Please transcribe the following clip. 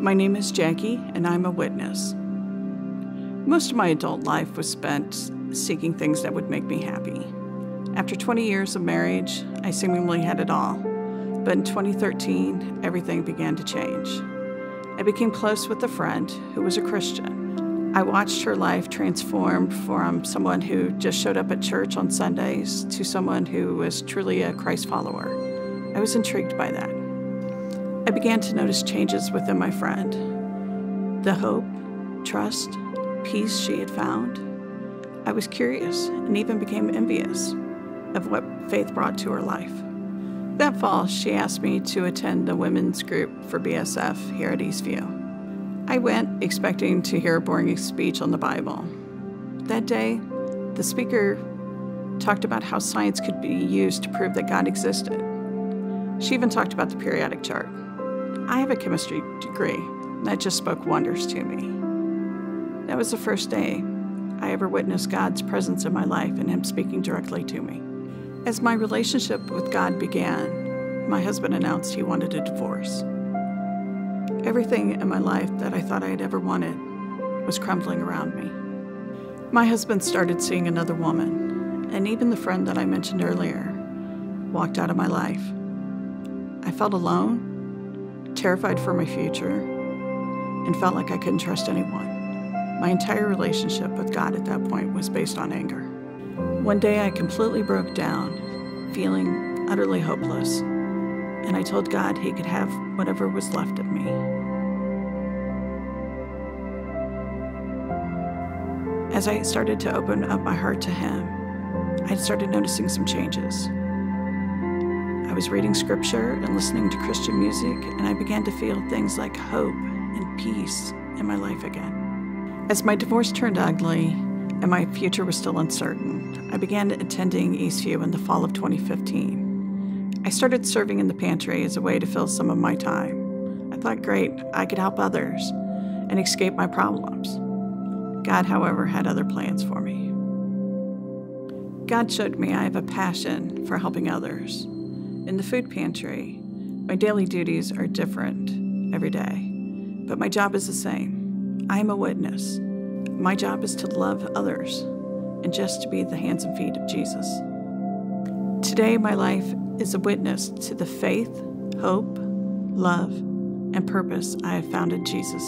My name is Jackie, and I'm a witness. Most of my adult life was spent seeking things that would make me happy. After 20 years of marriage, I seemingly had it all. But in 2013, everything began to change. I became close with a friend who was a Christian. I watched her life transform from someone who just showed up at church on Sundays to someone who was truly a Christ follower. I was intrigued by that. I began to notice changes within my friend. The hope, trust, peace she had found. I was curious and even became envious of what faith brought to her life. That fall, she asked me to attend the women's group for BSF here at Eastview. I went expecting to hear a boring speech on the Bible. That day, the speaker talked about how science could be used to prove that God existed. She even talked about the periodic chart. I have a chemistry degree, and that just spoke wonders to me. That was the first day I ever witnessed God's presence in my life and Him speaking directly to me. As my relationship with God began, my husband announced he wanted a divorce. Everything in my life that I thought I had ever wanted was crumbling around me. My husband started seeing another woman, and even the friend that I mentioned earlier walked out of my life. I felt alone, terrified for my future, and felt like I couldn't trust anyone. My entire relationship with God at that point was based on anger. One day I completely broke down, feeling utterly hopeless, and I told God He could have whatever was left of me. As I started to open up my heart to Him, I started noticing some changes. I was reading scripture and listening to Christian music, and I began to feel things like hope and peace in my life again. As my divorce turned ugly and my future was still uncertain, I began attending Eastview in the fall of 2015. I started serving in the pantry as a way to fill some of my time. I thought, great, I could help others and escape my problems. God, however, had other plans for me. God showed me I have a passion for helping others. In the food pantry, my daily duties are different every day, but my job is the same. I am a witness. My job is to love others and just to be the hands and feet of Jesus. Today, my life is a witness to the faith, hope, love, and purpose I have found in Jesus.